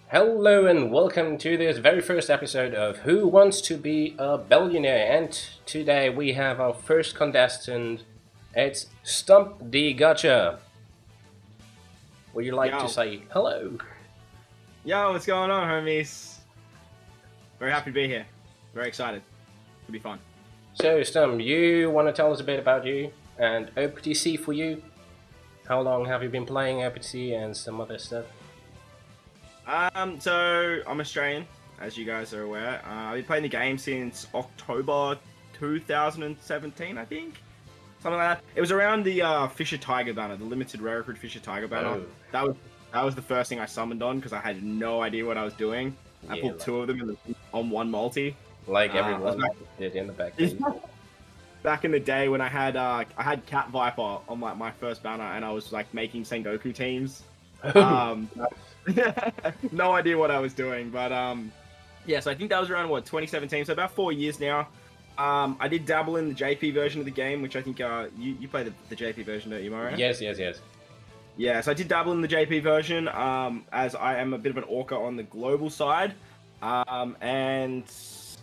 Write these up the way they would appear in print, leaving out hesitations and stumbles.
Hello and welcome to this very first episode of Who Wants to Be a Bellionaire? And today we have our first contestant. It's Stump D Gacha. Would you like to Yo. say hello? Yo, what's going on, homies? Very happy to be here. Very excited. It'll be fun. So Stump, you want to tell us a bit about you and OPTC for you? How long have you been playing OPTC and some other stuff? So I'm Australian, as you guys are aware. I've been playing the game since October 2017, I think. Something like that. It was around the Fisher Tiger banner, the limited rare recruit Fisher Tiger banner. Oh. That was the first thing I summoned on because I had no idea what I was doing. I pulled two of them on one multi. Like everyone did in the back. Back in the day when I had Cat Viper on my first banner, and I was like making Sengoku teams. No idea what I was doing, but yeah. So I think that was around 2017. So about 4 years now. I did dabble in the JP version of the game, which I think you play the JP version, don't you, Mario? Yes. Yeah, so I did dabble in the JP version, as I am a bit of an orca on the global side, and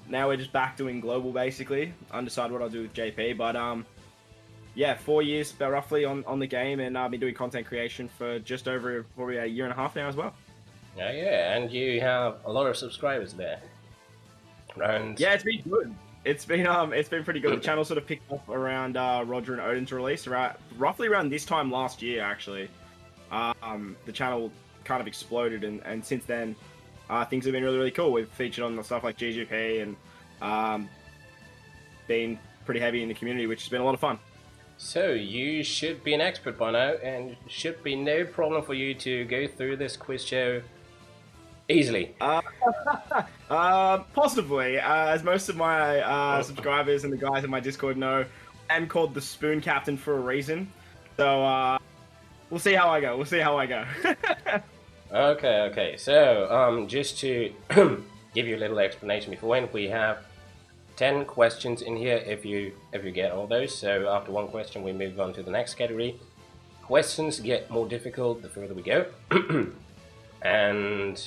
now we're just back doing global basically. Undecided what I'll do with JP, but yeah, 4 years about roughly on the game, and I've been doing content creation for just over probably a year and a half now as well. Yeah, and you have a lot of subscribers there. And yeah, it's been good. It's been pretty good. The channel sort of picked up around Roger and Odin's release, roughly around this time last year actually. The channel kind of exploded, and since then things have been really cool. We've featured on stuff like GGP and been pretty heavy in the community, which has been a lot of fun. So you should be an expert by now, and should be no problem for you to go through this quiz show easily. Possibly, as most of my subscribers and the guys in my Discord know, I'm called the Spoon Captain for a reason. So we'll see how I go. Okay. So just to give you a little explanation beforehand, we have 10 questions in here if you get all those. So after one question we move on to the next category. Questions get more difficult the further we go. And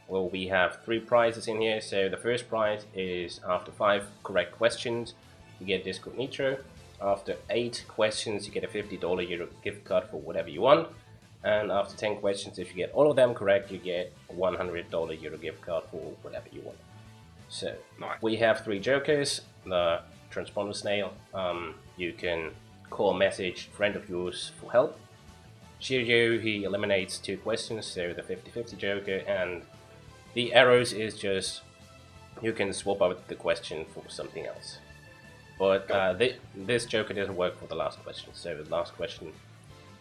we have 3 prizes in here. So the first prize is after 5 correct questions you get Discord Nitro. After 8 questions you get a $50 Euro gift card for whatever you want. And after 10 questions, if you get all of them correct, you get a $100 Euro gift card for whatever you want. So nice. We have 3 jokers. The transponder snail. You can call, message friend of yours for help. Shiryu, he eliminates 2 questions, so the 50-50 joker. And the arrows is just you can swap out the question for something else. But this joker doesn't work for the last question. So the last question,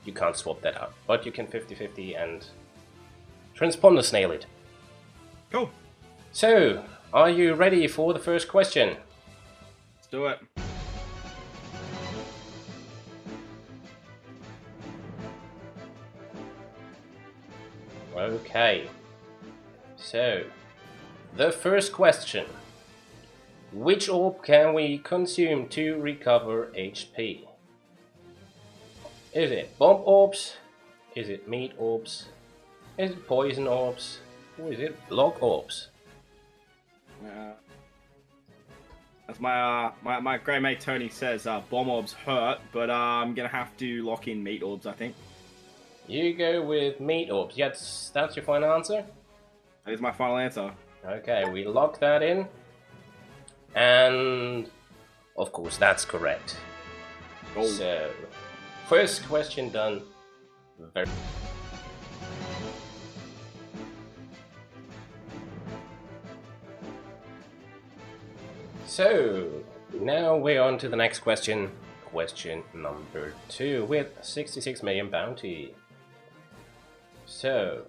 you can't swap that out. But you can 50-50 and transponder snail it. Cool. So, are you ready for the first question? Let's do it. Okay. So, the first question. Which orb can we consume to recover HP? Is it bomb orbs? Is it meat orbs? Is it poison orbs? Or is it block orbs? As my great mate Tony says, bomb orbs hurt, but I'm gonna have to lock in meat orbs, I think. You go with meat orbs. Yes, that's your final answer? That is my final answer. Okay, we lock that in. And of course that's correct. Gold. So, first question done. So, now we're on to the next question. Question number 2 with 66 million bounty. So,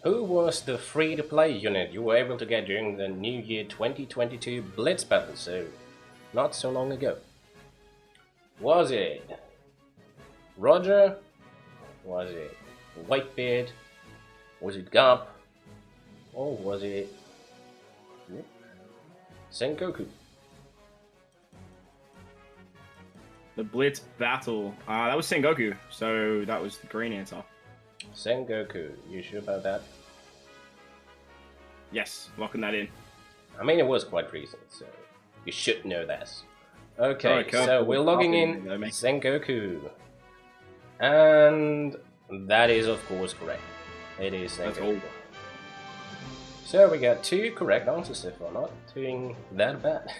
who was the free-to-play unit you were able to get during the New Year 2022 Blitz battle? So, not so long ago. Was it Roger? Was it Whitebeard? Was it Garp? Or was it Sengoku? The Blitz battle. That was Sengoku, so that was the green answer. Sengoku, you sure about that? Yes, locking that in. I mean, it was quite recent, so you should know this. Okay, Alright, cool. so we're logging in Sengoku. And that is, of course, correct. It is Sengoku. So we got 2 correct answers if we're not doing that bad.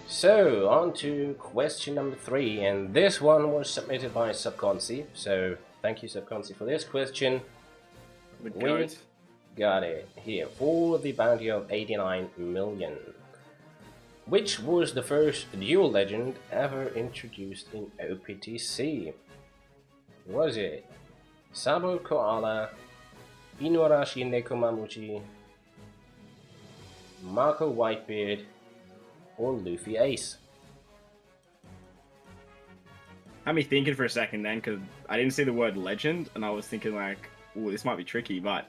So, on to question number 3, and this one was submitted by Subconsci, so thank you Subconsci for this question. We got it here, for the bounty of 89 million. Which was the first dual legend ever introduced in OPTC? Was it Sabo Koala, Inuarashi Nekomamuchi, Marco Whitebeard, or Luffy Ace? Had me thinking for a second then, because I didn't see the word legend, and I was thinking like, oh, this might be tricky, but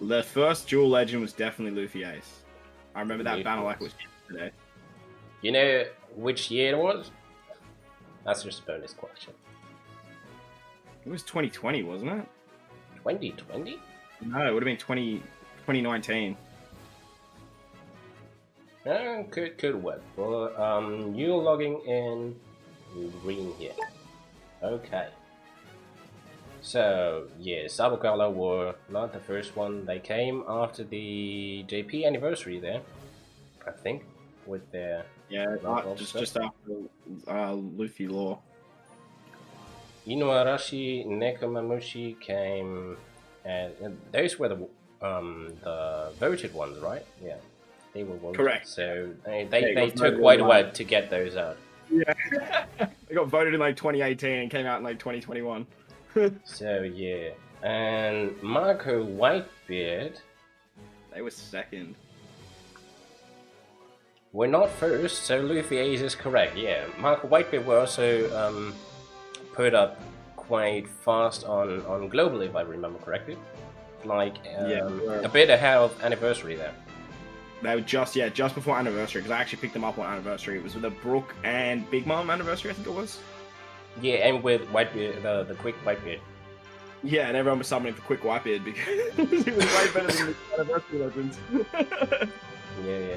the first dual legend was definitely Luffy Ace. I remember that banner like it was yesterday. You know which year it was? That's just a bonus question. It was 2020, wasn't it? 2020? No, it would have been 2019. Could work. Well, you're logging in green here. Okay. So, yeah, Sabukala were not the first one. They came after the JP anniversary there, I think, with their... Yeah, just after Luffy Law. Inuarashi, Nekomamushi came, and those were the voted ones, right? Yeah. They were voted. Correct. So they took quite a while to get those out. Yeah. They got voted in like 2018 and came out in like 2021. So yeah. And Marco Whitebeard. They were second. We're not first, so Luffy Ace is correct, yeah. Marco Whitebeard were also put up quite fast on Global, if I remember correctly. Like a bit ahead of anniversary there. They were just before anniversary, because I actually picked them up on anniversary. It was with the Brook and Big Mom anniversary, I think it was. Yeah, and with Whitebeard, the quick Whitebeard. Yeah, and everyone was summoning for quick Whitebeard because it was way better than the anniversary legends. Yeah.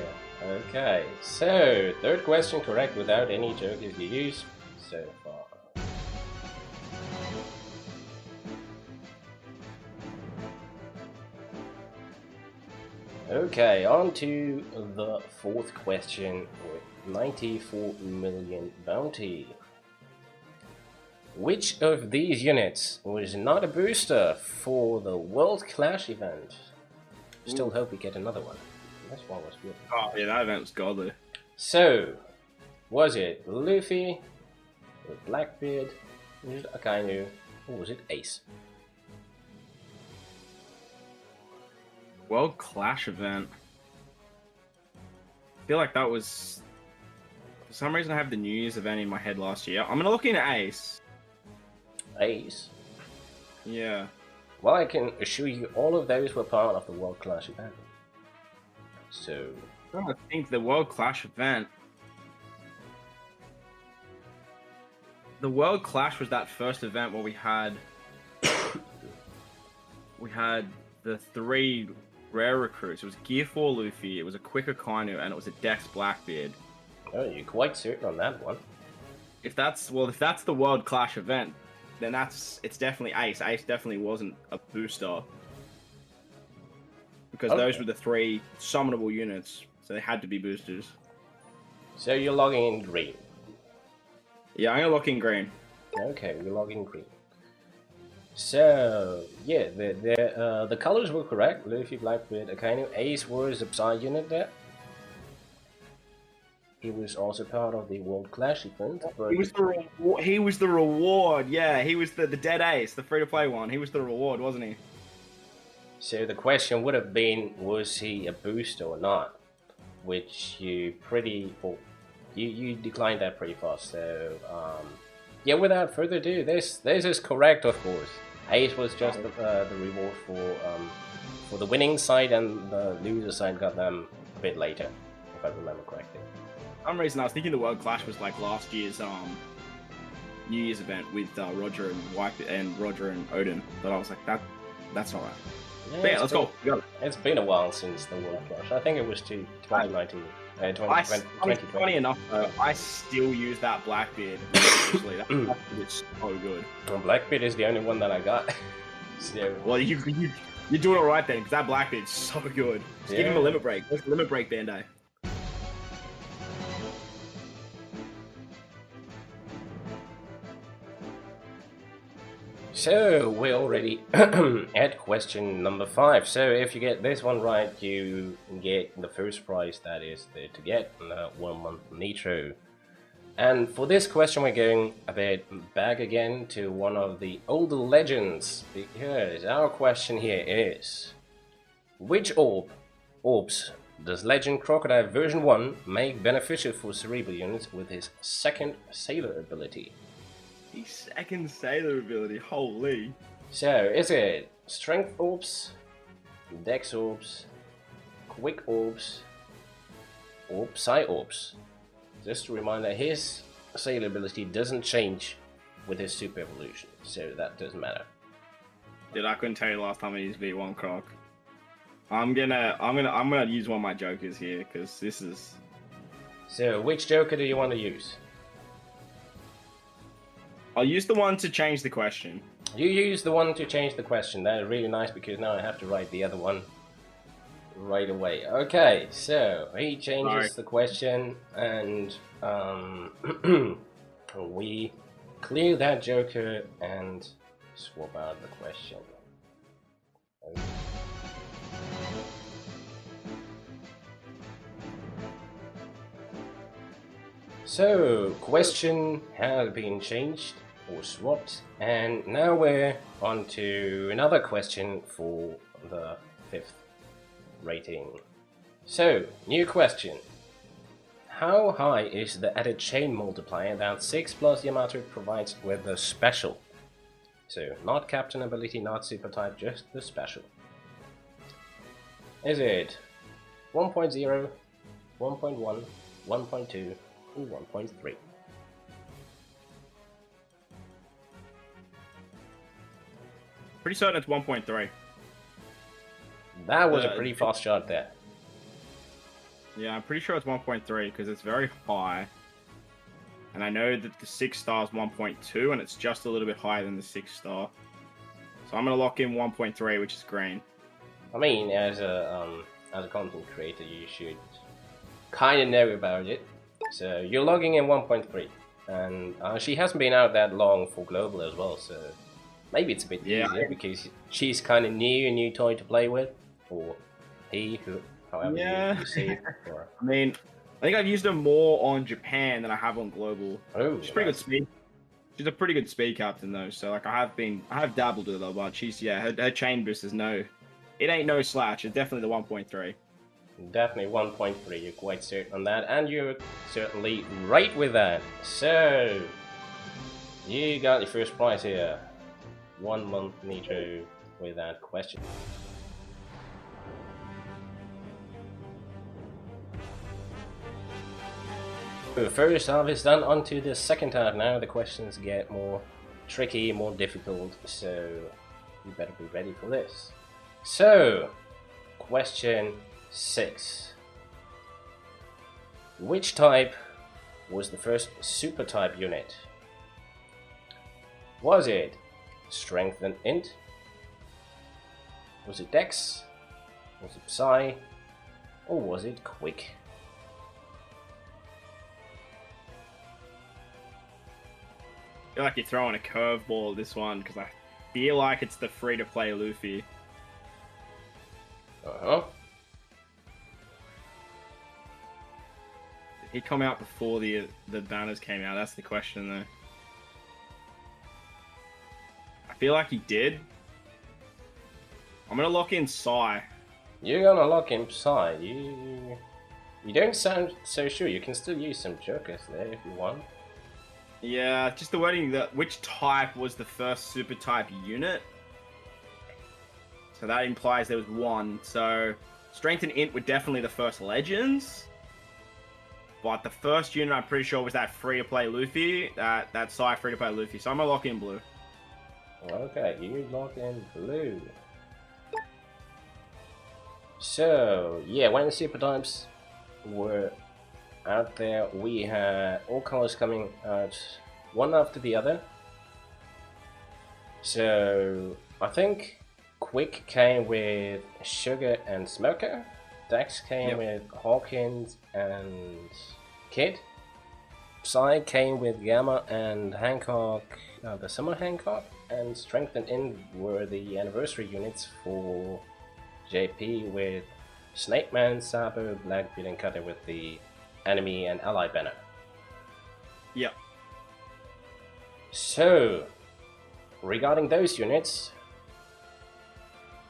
Okay, so third question correct without any jokers you use so far. Okay, on to the fourth question with 94 million bounty. Which of these units was not a booster for the World Clash event? Still hope we get another one. This one was good. Oh yeah, that event was godly. So, was it Luffy, was it Blackbeard, was it Akainu, or was it Ace? World Clash event. I feel like that was... For some reason I have the New Year's event in my head last year. I'm gonna look into Ace. Ace? Yeah. Well, I can assure you all of those were part of the World Clash event. So... I think the World Clash event... The World Clash was that first event where we had... the 3 rare recruits. It was Gear 4 Luffy, it was a Quick Akainu, and it was a Dex Blackbeard. Oh, you're quite certain on that one. If that's the World Clash event, then it's definitely Ace. Ace definitely wasn't a booster. Because those were the 3 summonable units, so they had to be boosters. So you're logging in green? Yeah, I'm gonna lock in green. Okay, we're logging green. So, yeah, the colors were correct. Luffy, Blackbeard, Akainu. Ace was a Psy unit there. He was also part of the World Clash event. But... He was the reward, yeah. He was the Dead Ace, the free-to-play one. He was the reward, wasn't he? So the question would have been, was he a booster or not? Which you you declined that pretty fast. So, yeah, without further ado, this is correct, of course. Ace was just the reward for the winning side, and the loser side got them a bit later. if I remember correctly. For some reason, I was thinking the World Clash was like last year's New Year's event with Roger and Roger and Odin, but I was like, that's not right. Yeah, let's go. It's been a while since the World Clash. I think it was 2019. 2020. Funny enough, though, I still use that Blackbeard. Actually, that Blackbeard is so good. Well, Blackbeard is the only one that I got. So... Well, you're doing all right then, because that Blackbeard is so good. Just give him a limit break. Where's the limit break, Bandai? So we're already at question number 5. So if you get this one right, you get the first prize that is there to get, 1 month Nitro. And for this question, we're going a bit back again to one of the older legends, because our question here is: which orbs does Legend Crocodile version 1 make beneficial for cerebral units with his second sailor ability? The second sailor ability, holy. So, is it Strength Orbs, Dex Orbs, Quick Orbs, or Psy Orbs? Just a reminder, his sailor ability doesn't change with his super evolution, so that doesn't matter. Dude, I couldn't tell you last time I used V1 Croc. I'm gonna use one of my jokers here, because this is... So, which joker do you want to use? I'll use the one to change the question. You use the one to change the question. That is really nice, because now I have to write the other one right away. Okay, so he changes the question, and we clear that joker and swap out the question. Okay. So, question has been changed or swapped, and now we're on to another question for the 5th rating. So, new question. How high is the added chain multiplier that 6 plus Yamato provides with the special? So, not captain ability, not super type, just the special. Is it 1.0, 1.1, 1.2, 1.3. Pretty certain it's 1.3. That was a pretty fast shot there. Yeah, I'm pretty sure it's 1.3 because it's very high. And I know that the 6-star is 1.2 and it's just a little bit higher than the 6-star. So I'm going to lock in 1.3, which is green. I mean, as a content creator, you should kind of know about it. So you're logging in 1.3, and she hasn't been out that long for global as well, so maybe it's a bit easier because she's kind of new, a new toy to play with, or he, however you see it. Or... I mean, I think I've used her more on Japan than I have on global. Oh, she's pretty good speed. She's a pretty good speed captain though, so like I have dabbled with her, but she's her chain boost is it ain't no slouch. It's definitely the 1.3. Definitely 1.3, you're quite certain on that, and you're certainly right with that. So, you got your first prize here. 1 month Nitro with that question. The first half is done, on to the second half now. The questions get more tricky, more difficult, so you better be ready for this. So, question 6. Which type was the first super type unit? Was it Strength and Int? Was it Dex? Was it Psy? Or was it Quick? I feel like you're throwing a curveball this one because I feel like it's the free-to-play Luffy. Uh-huh. Did he come out before the banners came out? That's the question, though. I feel like he did. I'm gonna lock in Psy. You're gonna lock in Psy. You don't sound so sure. You can still use some jokers there if you want. Yeah, just the wording that which type was the first super type unit. So that implies there was one. So Strength and Int were definitely the first legends. But the first unit I'm pretty sure was that free-to-play Luffy, that Psy free-to-play Luffy. So I'm gonna lock in blue. Okay, you lock in blue. So, yeah, when the super types were out there, we had all colors coming out one after the other. So, I think Quick came with Sugar and Smoker. Dex came with Hawkins and Kid. Psy came with Gamma and Hancock, the Summer Hancock. And strengthened in were the anniversary units for JP with Snake Man, Sabo, Blackbeard, and Cutter with the enemy and ally banner. Yep. So, regarding those units,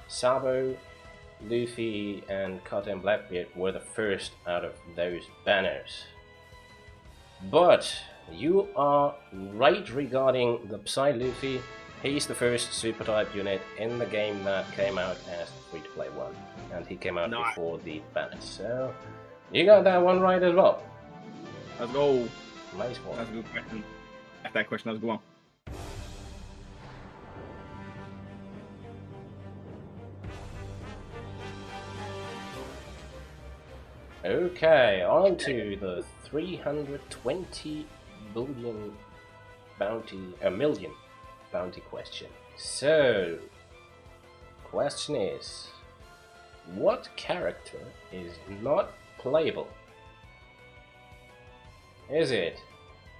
Sabo, Luffy, and Cutter and Blackbeard were the first out of those banners. But you are right regarding the Psy Luffy. He's the first super type unit in the game that came out as the free-to-play one, and he came out before the banners. So you got that one right as well. Let's go. Nice one. That's a good question. That question, that was a good one. Okay, on to the 320 billion million bounty question. So, question is, what character is not playable? Is it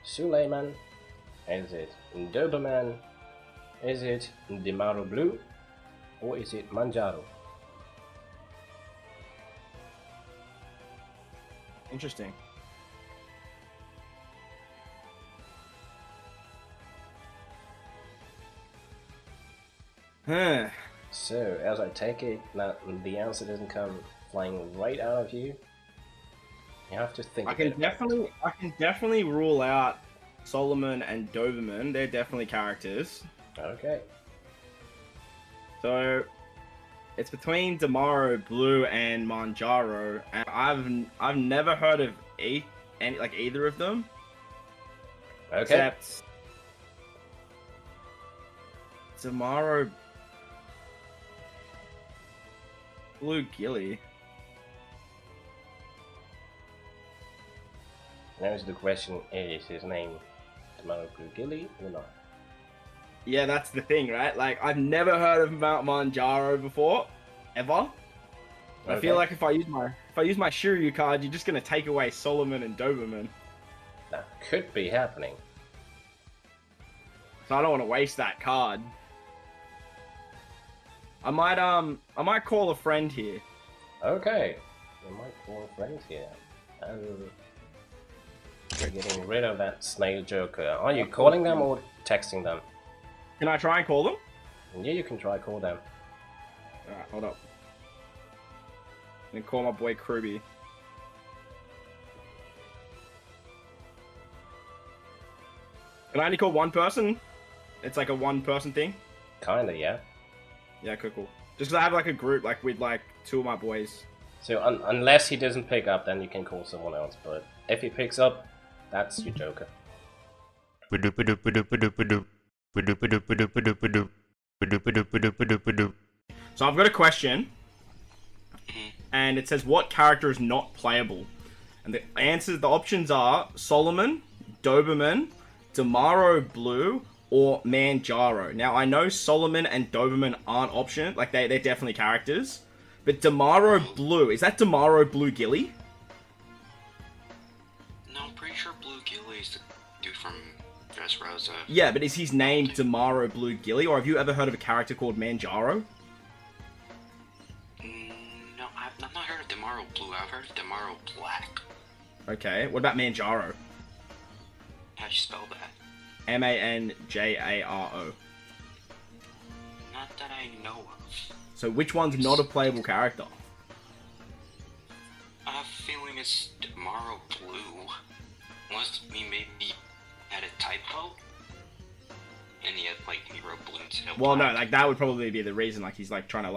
Suleiman? Is it Doberman? Is it Dimaro Blue? Or is it Manjaro? Interesting. So, as I take it that the answer doesn't come flying right out of you, you have to think. I can definitely rule out Solomon and Doberman. They're definitely characters. Okay. So it's between Damaro Blue and Manjaro, and I've never heard of either of them. Okay. Except Damaro Blue Gilly. Now the question is his name Damaro Blue Gilly or not? Yeah, that's the thing, right? Like, I've never heard of Mount Manjaro before, ever. Okay. I feel like if I use my Shiryu card, you're just gonna take away Solomon and Doberman. That could be happening. So I don't want to waste that card. I might call a friend here. Okay, you might call a friend here, and you're getting rid of that snail joker. Are you calling them or texting them? Can I try and call them? Yeah, you can try call them. Alright, hold up. Then call my boy Kruby. Can I only call one person? It's like a one-person thing? Kinda, yeah. Yeah, cool. Just because I have like a group, like with like two of my boys. So unless he doesn't pick up, then you can call someone else. But if he picks up, that's your joker. So I've got a question, and it says what character is not playable, and the options are Solomon, Doberman, Damaro Blue, or Manjaro. Now I know Solomon and Doberman aren't options, like they're definitely characters, but Damaro Blue, is that Damaro Blue Gilly? No, I'm pretty sure Blue Gilly is the dude from Dressrosa. Yeah, but is his name Damaro Blue Gilly, or have you ever heard of a character called Manjaro? No, I've not heard of Damaro Blue. I've heard of Damaro Black. Okay, what about Manjaro? How do you spell that? Manjaro. Not that I know of. So which one's not a playable character? I have a feeling it's Damaro Blue. Unless we maybe had a typo. And he had like he wrote blue instead of Well, black. no, like that would probably be the reason. Like he's like trying to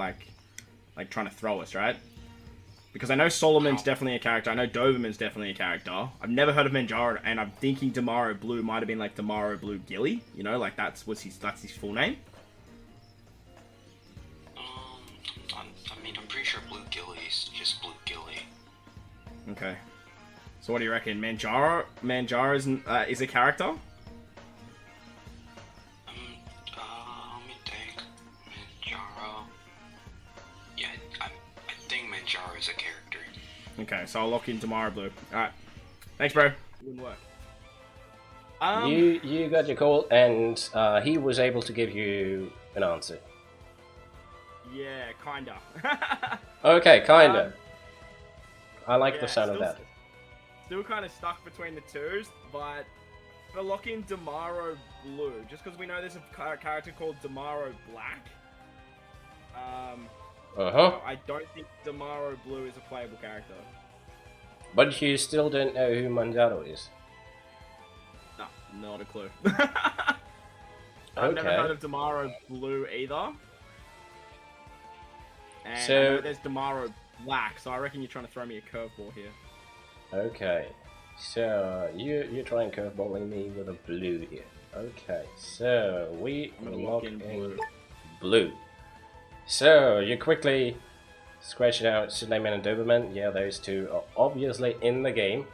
trying to throw us, right? Because I know Solomon's definitely a character. I know Doberman's definitely a character. I've never heard of Manjaro, and I'm thinking Tomorrow Blue might have been like Tomorrow Blue Gilly. You know, like that's his full name. I mean, I'm pretty sure Blue Gilly's just Blue Gilly. Okay. So what do you reckon? Manjaro is a character? Let me think. Manjaro. Yeah, I think Manjaro is a character. Okay, so I'll lock in Tomorrow Blue. Alright. Thanks, bro. Wouldn't work. You got your call, and he was able to give you an answer. Yeah, kinda. Okay, kinda. I like the sound of that. Still kind of stuck between the twos, but we'll lock in Tomorrow Blue, just because we know there's a character called Tomorrow Black. I don't think Tomorrow Blue is a playable character. But you still don't know who Manjaro is. No, not a clue. I've never heard of Tomorrow Blue either. And I know there's Tomorrow Black, so I reckon you're trying to throw me a curveball here. Okay, so you're trying curveballing me with a blue here. Okay, so we lock in blue. So you quickly scratch out Suleiman and Doberman. Yeah, those two are obviously in the game.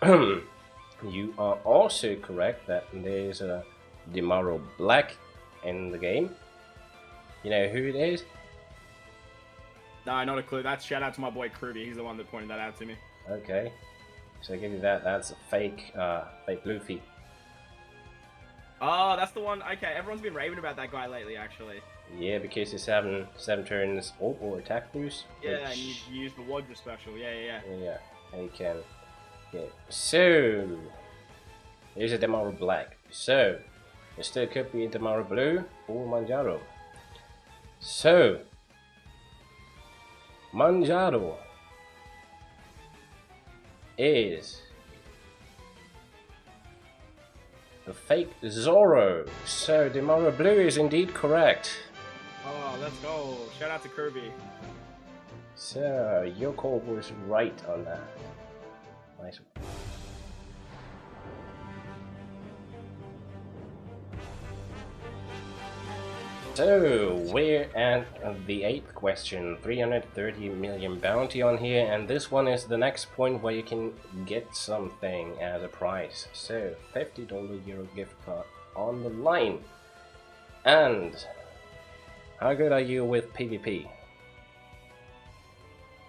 You are also correct that there's a Tomorrow Black in the game. You know who it is? No, not a clue. That's shout out to my boy Kruby. He's the one that pointed that out to me. Okay, so I give you that. That's a fake Luffy. Oh, that's the one. Okay, everyone's been raving about that guy lately, actually. Yeah, because he's having 7 turns or attack boost. Yeah, and you use the Wadra special. Yeah. Yeah, he can. Yeah. So here's a Tomorrow Black. So it still could be a Tomorrow Blue or Manjaro. So Manjaro is the fake Zoro. So Tomorrow Blue is indeed correct. Oh, let's go. Shout out to Kirby. So your call was right on that. Nice. So we're at the 8th question, 330 million bounty on here, and this one is the next point where you can get something as a prize. So $50 Euro gift card on the line. And how good are you with PvP?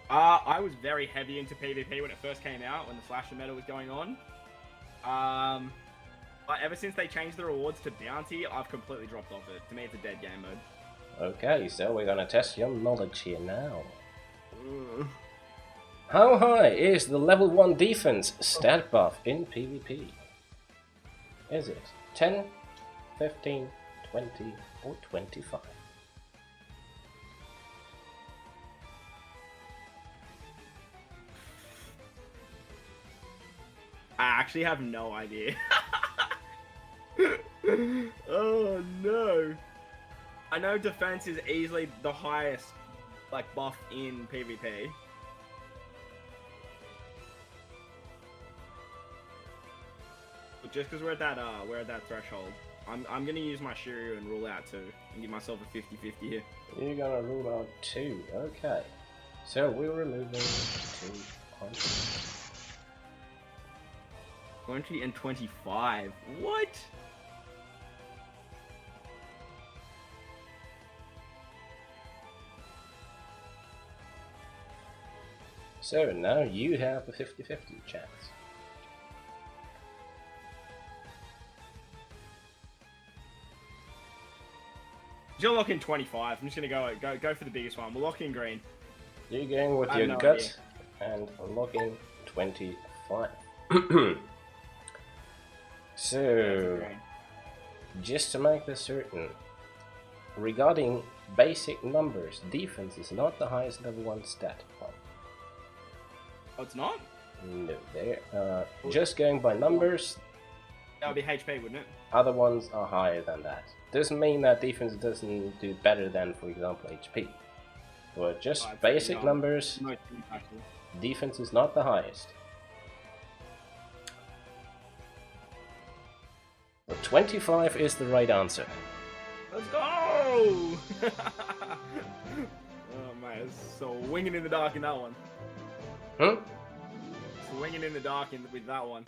I was very heavy into PvP when it first came out, when the Slasher meta was going on. But ever since they changed the rewards to bounty, I've completely dropped off it. To me, it's a dead game mode. Okay, so we're gonna test your knowledge here now. How high is the level 1 defense stat buff in PvP? Is it 10, 15, 20, or 25? I actually have no idea. Oh no. I know defense is easily the highest buff in PvP. But just because we're at that threshold, I'm gonna use my Shiryu and rule out 2 and give myself a 50-50 here. You're gonna rule out 2, okay. So we're removing 2 points. 20 and 25. What? So now you have a 50-50 chance. You'll lock in 25. I'm just gonna go for the biggest one. We'll lock in green. You're going with your gut and lock in 25. So, just to make this certain, regarding basic numbers, defense is not the highest level 1 stat. Oh, it's not? No, they're just going by numbers. That would be HP, wouldn't it? Other ones are higher than that. Doesn't mean that defense doesn't do better than, for example, HP. For just I'd say, basic numbers, most impactful. defense is not the highest. But 25 is the right answer. Let's go! Oh man, it's swinging in the dark in that one. Swinging in the dark with that one.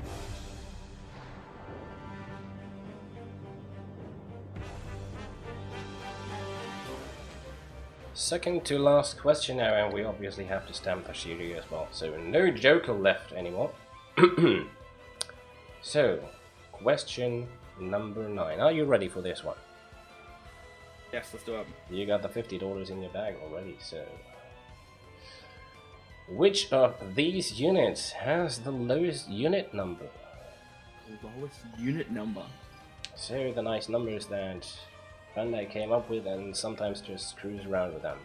Second to last question now, and we obviously have to stamp for Shiryu as well. So no Joker left anymore. So, question number 9. Are you ready for this one? Yes, let's do it. You got the $50 in your bag already, so... Which of these units has the lowest unit number? The lowest unit number? So the nice numbers that Bandai came up with and sometimes just screws around with them.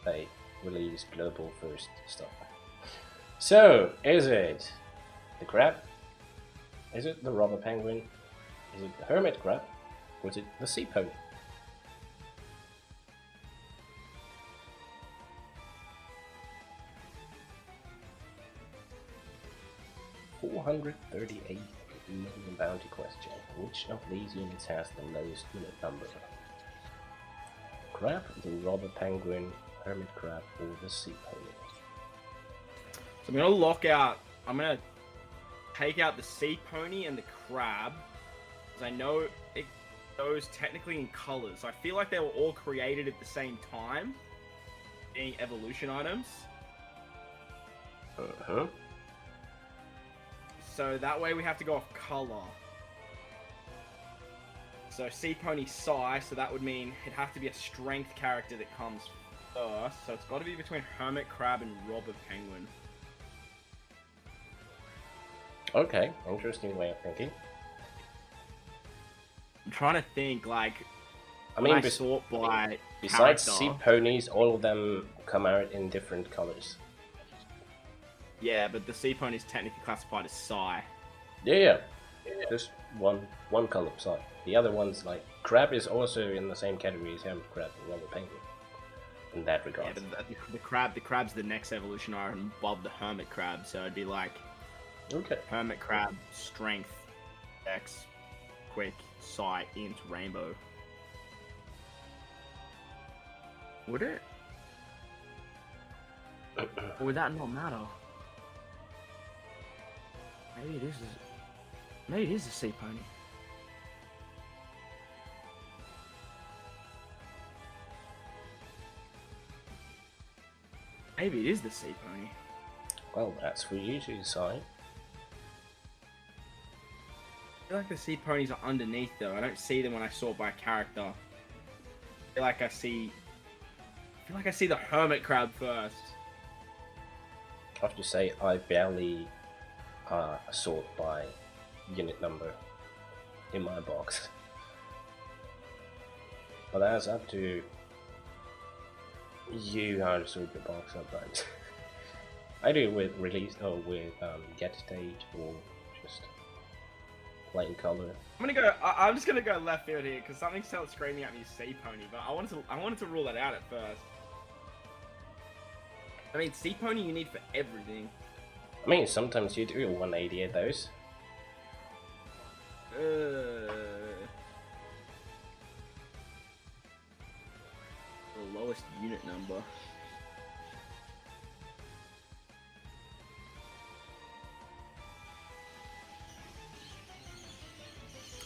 They release global first stuff. So, is it the crab? Is it the robber penguin? Is it the hermit crab? Or is it the sea pony? $438 million bounty question. Which of these units has the lowest unit number? Crab, the robber penguin, hermit crab, or the sea pony? So I'm gonna lock out. I'm gonna take out the sea pony and the crab, because I know it goes technically in colors. So I feel like they were all created at the same time, being evolution items. So that way we have to go off color. So sea pony Psy, so that would mean it'd have to be a strength character that comes first. So it's got to be between hermit crab and robber penguin. Okay, interesting way of thinking. I'm trying to think, like, I mean, sort by besides character. sea ponies, all of them come out in different colors. Yeah, but the sea pony is technically classified as Psy. Yeah. Just one color side. The other one's like crab is also in the same category as hermit crab and robber penguin. In that regard. Yeah, but the crab's the next evolution item above the hermit crab, so it'd be like Okay. hermit crab, strength, X, quick, Psy, int, rainbow. Would it? Or would that not matter? Maybe it is. Maybe it is a sea pony. Maybe it is the sea pony. Well, that's for you to decide. I feel like the sea ponies are underneath though. I don't see them when I sort by character. I feel like I see the hermit crab first. I have to say, I barely sort by unit number in my box. But that's up to you how to sort your box sometimes. I do it with release or with get stage or just plain color. I'm just gonna go left field here because something started screaming at me sea pony, but I wanted to rule that out at first. I mean, sea pony you need for everything. I mean, sometimes you do a 180 at those. The lowest unit number.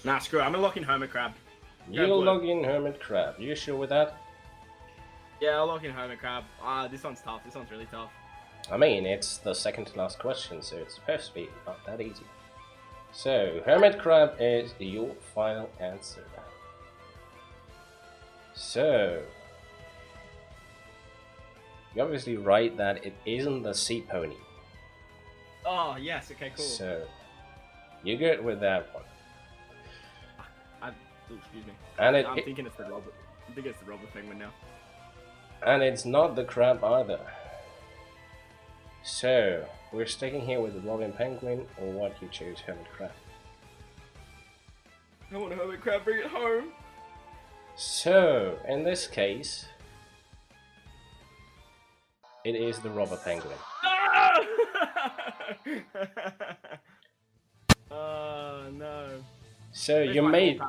Nah, screw it. I'm gonna lock in hermit crab. You'll log in hermit crab. You sure with that? Yeah, I'll lock in hermit crab. This one's tough. This one's really tough. I mean, it's the second to last question, so it's supposed to be not that easy. So, hermit crab is your final answer. So, you're obviously right that it isn't the sea pony. Oh, yes. Okay, cool. So, you're good with that one. Excuse me. And I'm thinking it's the robber. I think it's the robber penguin now. And it's not the crab either. So, we're sticking here with the robin penguin, or what you choose, hermit crab. I want hermit crab. Bring it home. So, in this case, It is the Robber Penguin. Oh no. So you made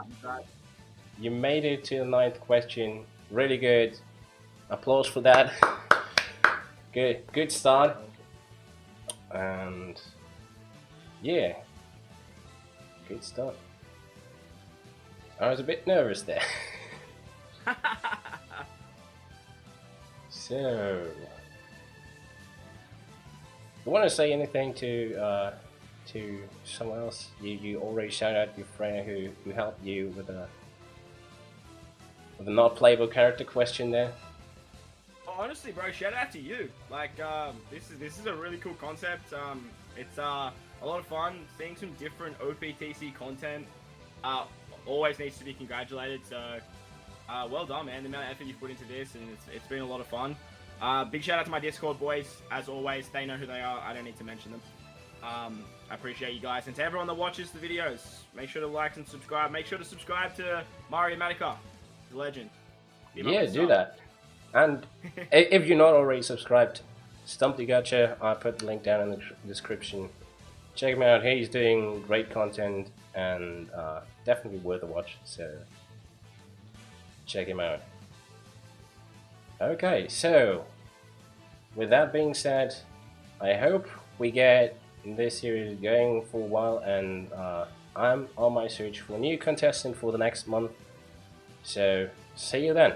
it to the 9th question. Really good. Applause for that. Good start. And yeah, good stuff. I was a bit nervous there. So, you want to say anything to someone else? You already shout out your friend who helped you with a not playable character question there. Honestly, bro, shout out to you. Like, this is a really cool concept. It's a lot of fun. Seeing some different OPTC content always needs to be congratulated. So, well done, man. The amount of effort you've put into this, and it's been a lot of fun. Big shout out to my Discord boys. As always, they know who they are. I don't need to mention them. I appreciate you guys, and to everyone that watches the videos, make sure to like and subscribe. Make sure to subscribe to Mario Matica, the legend. Yeah, do that. And if you're not already subscribed, Stump D Gacha, I put the link down in the description. Check him out. He's doing great content and definitely worth a watch. So check him out. Okay, so with that being said, I hope we get this series going for a while, and I'm on my search for a new contestant for the next month. So see you then.